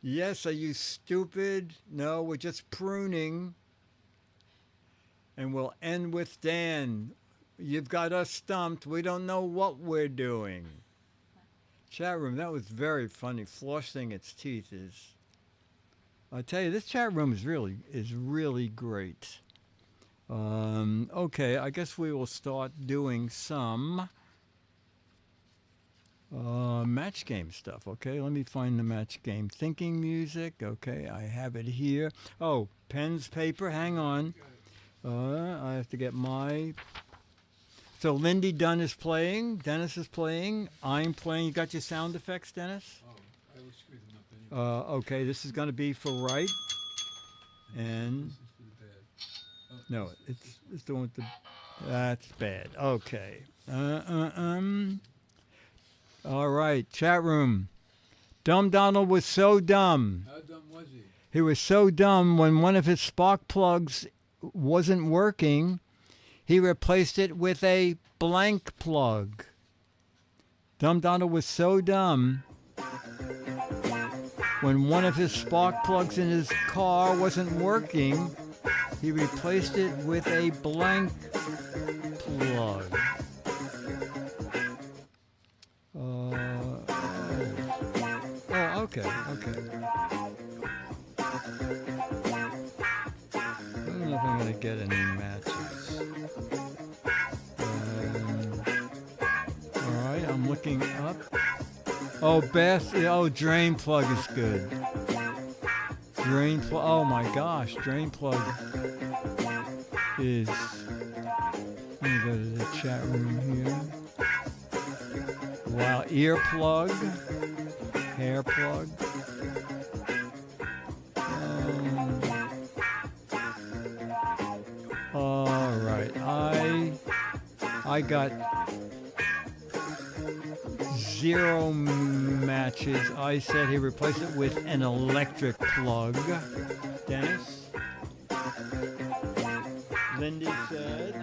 Yes, are you stupid? No, we're just pruning. And we'll end with Dan. You've got us stumped. We don't know what we're doing. Chat room, that was very funny. Flossing its teeth is... I tell you, this chat room is really great. Okay, I guess we will start doing some match game stuff. Okay, let me find the match game thinking music. Okay, I have it here. Oh, pens, paper. Hang on. I have to get my... So Lindy Dunn is playing. Dennis is playing. I'm playing. You got your sound effects, Dennis? Oh, I will screw them up anyway. Okay, this is going to be for right. And... This is for the bad. Oh, No, it's the one with the... That's bad. Okay. All right, chat room. Dumb Donald was so dumb. How dumb was he? He was so dumb when one of his spark plugs wasn't working, he replaced it with a blank plug. Dumb Donald was so dumb when one of his spark plugs in his car wasn't working, he replaced it with a blank plug. Okay. I don't know if I'm going to get any matches. All right, I'm looking up. Oh, drain plug is good. Drain plug. Oh my gosh, drain plug is. Let me go to the chat room here. Wow, ear plug, hair plug. All right, I got 0 matches. I said he replaced it with an electric plug. Dennis? Lindy said...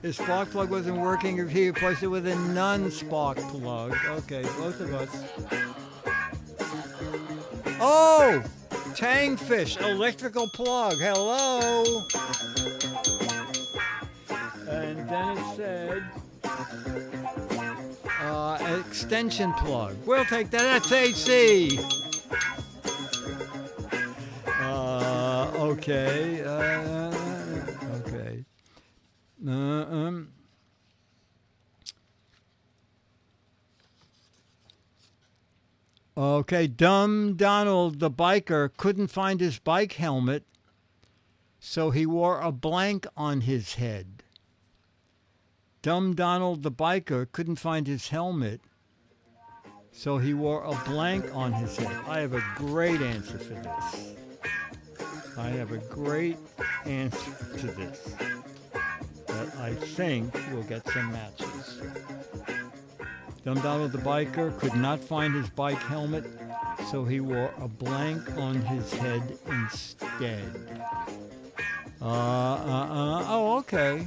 His spark plug wasn't working if he replaced it with a non-spark plug. Okay, both of us. Oh! Tangfish, electrical plug. Hello! And Dennis said... extension plug. We'll take that. That's AC. Okay. Okay. Okay. Dumb Donald, the biker, couldn't find his bike helmet, so he wore a blank on his head. Dumb Donald, the biker, couldn't find his helmet, so he wore a blank on his head. I have a great answer for this. I have a great answer to this that I think will get some matches. Dumb Donald, the biker, could not find his bike helmet, so he wore a blank on his head instead. Oh, okay.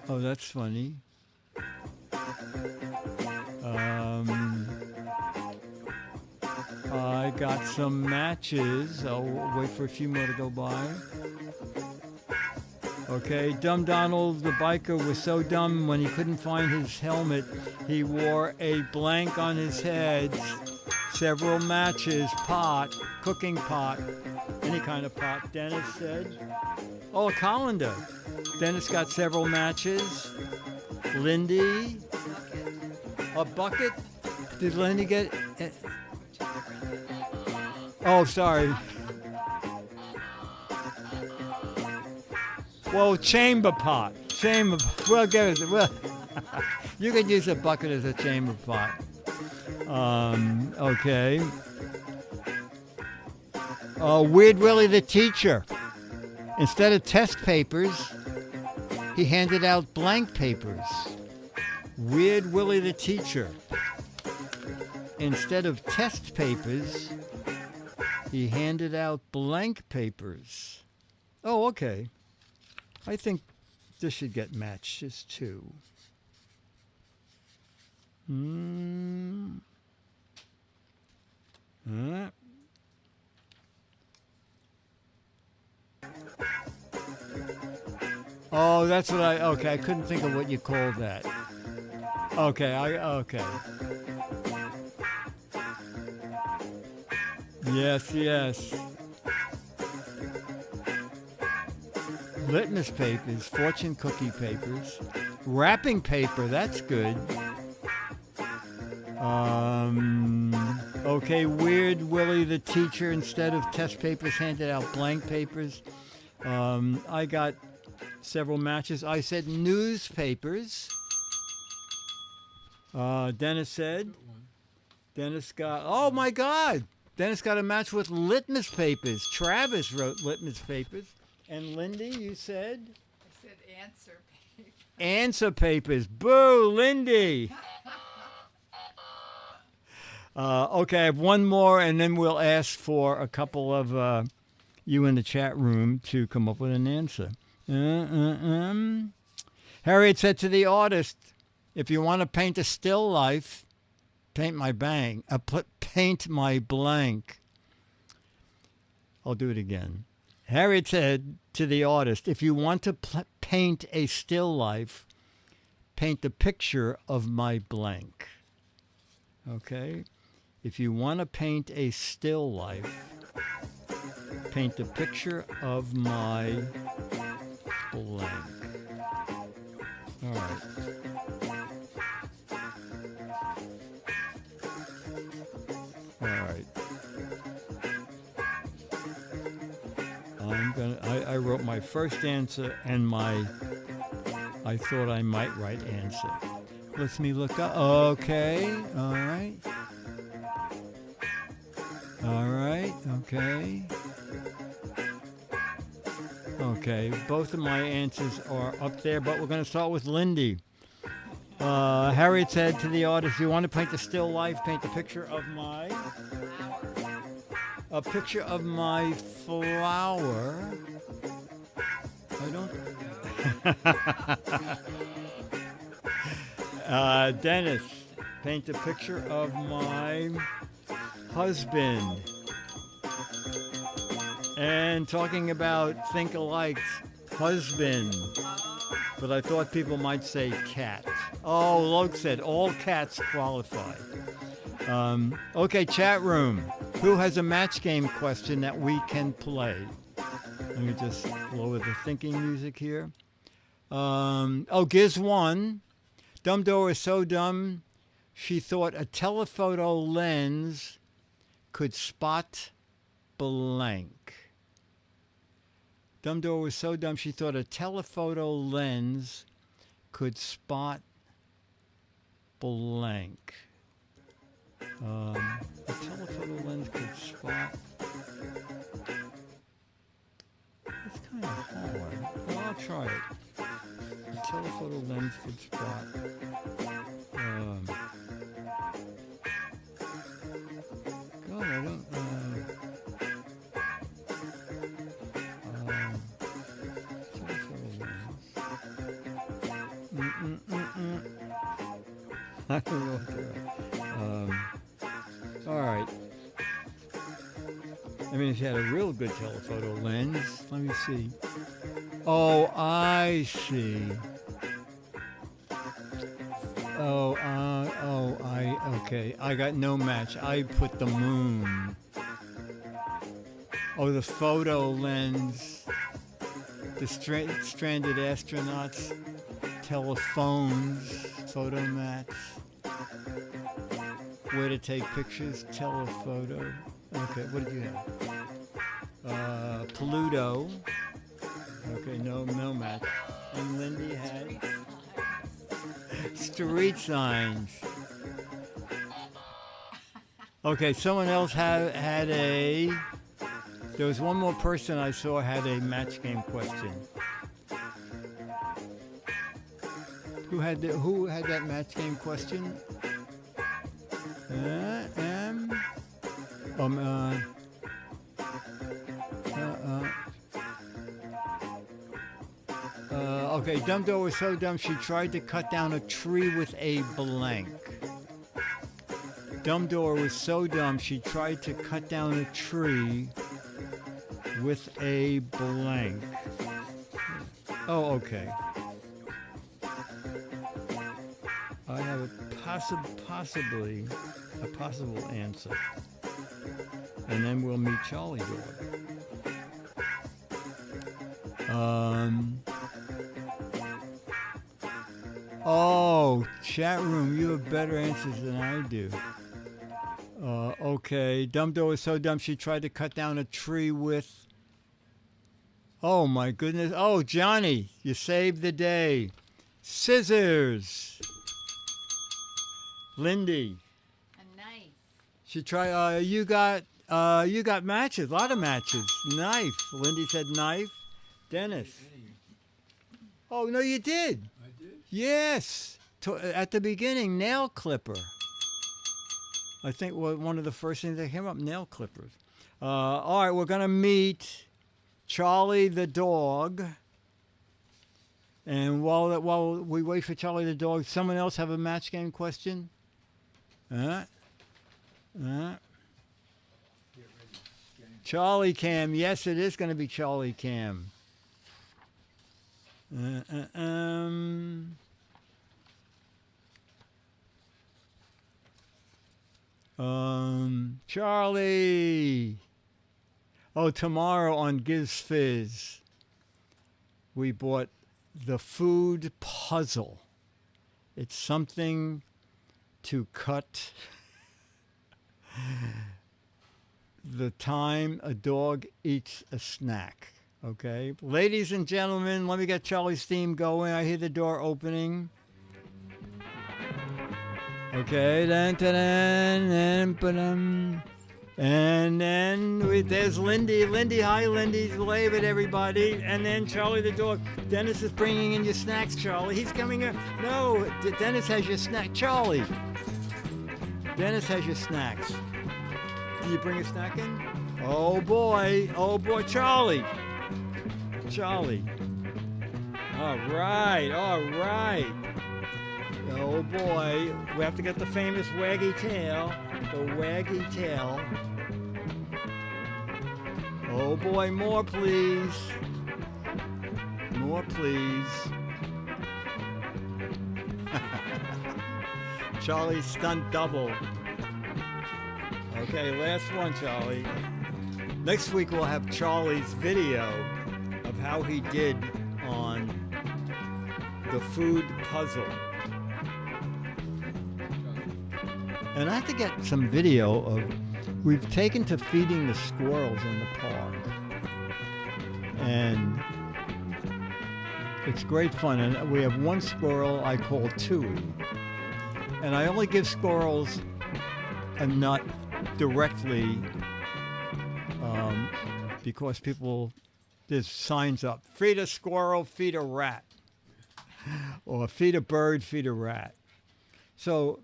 Oh, that's funny. I got some matches. I'll wait for a few more to go by. Okay, Dumb Donald the biker was so dumb when he couldn't find his helmet, he wore a blank on his head, several matches, pot, cooking pot, any kind of pot, Dennis said. Oh, a colander. Dennis got several matches. Lindy, a bucket. Did Lindy get... Oh, sorry. Well, chamber pot. Chamber. Well, give it. Well, you could use a bucket as a chamber pot. Okay. Weird Willie the teacher. Instead of test papers, he handed out blank papers. Weird Willie the teacher. Instead of test papers, he handed out blank papers. Oh, okay. I think this should get matches too. Oh, that's what okay, I couldn't think of what you called that. Okay, okay. Yes. Litmus papers, fortune cookie papers, wrapping paper, that's good. Okay, Weird Willie the teacher, instead of test papers, handed out blank papers. I got several matches. I said newspapers. Dennis said. Dennis got, oh my God! Dennis got a match with litmus papers. Travis wrote litmus papers. And Lindy, you said? I said answer paper. Answer papers. Boo, Lindy. Okay, I have one more, and then we'll ask for a couple of you in the chat room to come up with an answer. Harriet said to the artist, if you want to paint a still life, paint my paint my blank. I'll do it again. Harriet said to the artist, if you want to paint a still life, paint a picture of my blank. Okay? If you want to paint a still life, paint a picture of my blank. All right. All right. I wrote my first answer and I thought I might write answer. Let me look up. Okay. All right. All right. Okay. Okay. Both of my answers are up there, but we're going to start with Lindy. Harriet said to the artist, you want to paint a still life, paint a picture of my... A picture of my flower. I don't... Dennis, paint a picture of my husband. And talking about think-alikes, husband. But I thought people might say cat. Oh, Loke said all cats qualify. Okay, chat room. Who has a match game question that we can play? Let me just lower the thinking music here. Giz won. Dumb Door is so dumb, she thought a telephoto lens could spot blank. Dumb Door was so dumb, she thought a telephoto lens could spot blank. A telephoto lens could spot. It's kind of hard. Well, I'll try it. A telephoto lens could spot. God, I don't. I don't know what they're all right. I mean, if you had a real good telephoto lens, let me see. Oh, I see. Okay. I got no match. I put the moon. Oh, the photo lens. The stranded astronauts. Telephones. Photo mats. Way to take pictures. Telephoto. Okay, what did you have? Pluto. Okay, no match. And Lindy had street signs. Okay, someone else had a. There was one more person I saw had a match game question. Who had that match game question? Okay, Dumbo was so dumb she tried to cut down a tree with a blank. Dumbledore was so dumb she tried to cut down a tree with a blank. Oh, okay. I have a possible answer. And then we'll meet Charlie Dog. Oh, chat room, you have better answers than I do. Okay, Dumbledore was so dumb she tried to cut down a tree with... Oh my goodness. Oh, Johnny, you saved the day. Scissors. Lindy. A knife. She tried. You got matches. A lot of matches. Knife. Lindy said knife. Dennis. Oh no, you did. I did? Yes. At the beginning, nail clipper. I think one of the first things that came up, nail clippers. All right, we're gonna meet Charlie the dog. And while we wait for Charlie the dog, someone else have a match game question? Charlie Cam. Yes, it is going to be Charlie Cam. Charlie. Oh, tomorrow on Giz Fiz, we bought the food puzzle. It's something to cut the time a dog eats a snack. Okay? Ladies and gentlemen, let me get Charlie's theme going. I hear the door opening. Okay, and then there's Lindy. Lindy, hi, Lindy. Wave at everybody. And then Charlie the dog. Dennis is bringing in your snacks, Charlie. He's coming in. No, Dennis has your snack. Charlie. Dennis has your snacks. Did you bring a snack in? Oh, boy. Oh, boy. Charlie. Charlie. All right. All right. Oh, boy. We have to get the famous waggy tail. The waggy tail. Oh boy, more please. More please. Charlie stunt double. Okay, last one, Charlie. Next week we'll have Charlie's video of how he did on the food puzzle. And I have to get some video of, we've taken to feeding the squirrels in the park. And it's great fun. And we have one squirrel I call Tui. And I only give squirrels a nut directly because there's signs up. Feed a squirrel, feed a rat. Or feed a bird, feed a rat. So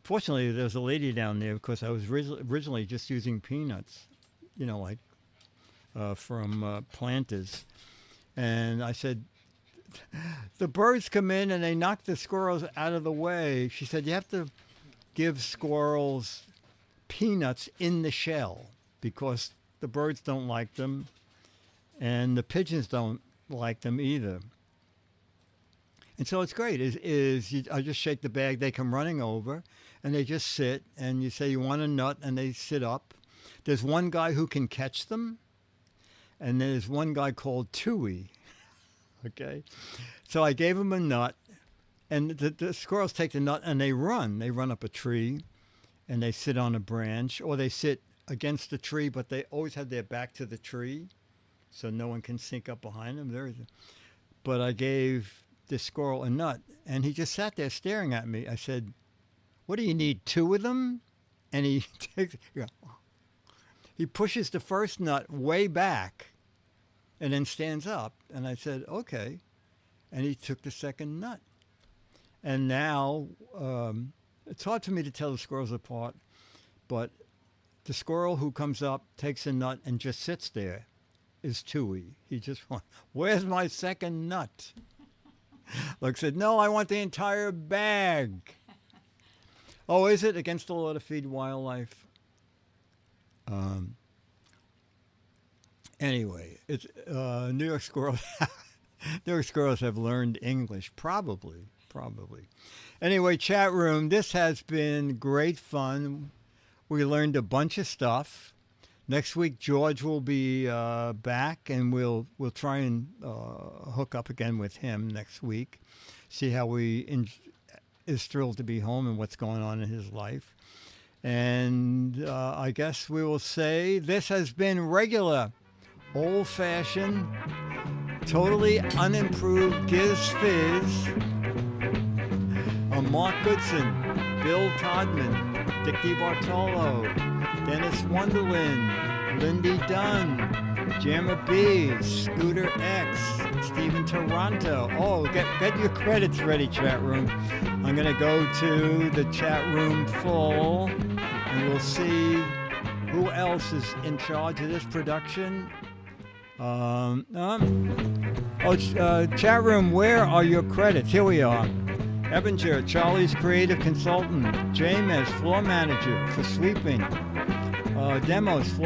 fortunately, there's a lady down there because I was originally just using peanuts, from Planters. And I said, the birds come in and they knock the squirrels out of the way. She said you have to give squirrels peanuts in the shell because the birds don't like them and the pigeons don't like them either. And so it's great. I just shake the bag. They come running over, and they just sit. And you say, you want a nut? And they sit up. There's one guy who can catch them, and there's one guy called TWiT. Okay? So I gave him a nut, and the squirrels take the nut, and they run. They run up a tree, and they sit on a branch, or they sit against the tree, but they always have their back to the tree, so no one can sneak up behind them. But I gave this squirrel a nut, and he just sat there staring at me. I said, what do you need, 2 of them? And he takes, he pushes the first nut way back and then stands up. And I said, okay. And he took the second nut. And now it's hard for me to tell the squirrels apart, but the squirrel who comes up, takes a nut, and just sits there is TWiT. He just wants, where's my second nut? Look, said, no, I want the entire bag. Oh, is it against the law to feed wildlife? Anyway, it's New York squirrels. New York squirrels have learned English, probably. Anyway, chat room. This has been great fun. We learned a bunch of stuff. Next week, George will be back, and we'll try and hook up again with him next week. See how is thrilled to be home and what's going on in his life. And I guess we will say this has been regular, old-fashioned, totally unimproved Giz Fiz. Mark Goodson, Bill Todman, Dick DeBartolo, Dennis Wonderland, Lindy Dunn, Jammer B, Scooter X, Stephen Toronto. Oh, get your credits ready, chat room. I'm going to go to the chat room full, and we'll see who else is in charge of this production. Chat room, where are your credits? Here we are. Ebinger, Charlie's creative consultant. James, floor manager for sweeping. Demos,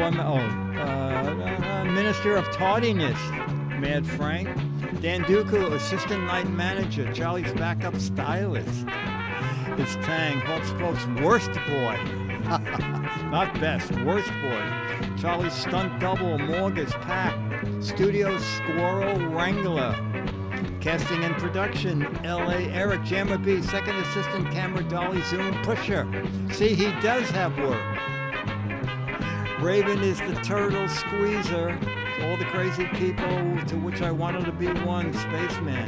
Minister of Tardiness, Mad Frank. Dan Duku, assistant night manager. Charlie's backup stylist. It's Tang, Hawk's worst boy. Not best, worst boy. Charlie's stunt double, Morgus Pack. Studio Squirrel Wrangler. Casting and production, L.A. Eric Jammer B, second assistant camera dolly zoom pusher. See, he does have work. Raven is the turtle squeezer. All the crazy people to which I wanted to be one, spaceman.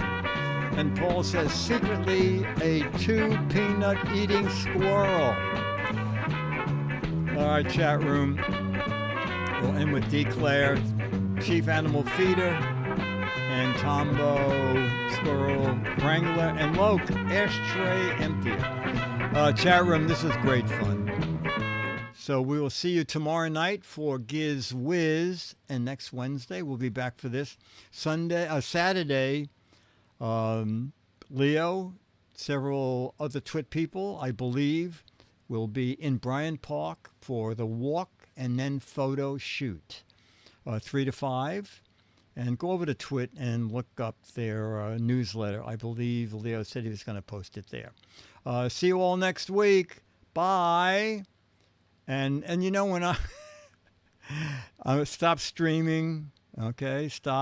And Paul says, secretly a 2-peanut eating squirrel. All right, chat room. We'll end with D. Claire, chief animal feeder. And Tombo, Squirrel, Wrangler, and Loke, ashtray emptier. Chat room, this is great fun. So we will see you tomorrow night for Giz Wiz, and next Wednesday we'll be back for this. Saturday, Leo, several other TWiT people, I believe, will be in Bryant Park for the walk and then photo shoot, 3 to 5. And go over to TWiT and look up their newsletter. I believe Leo said he was going to post it there. See you all next week. Bye. And you know, when I stop streaming, okay, stop.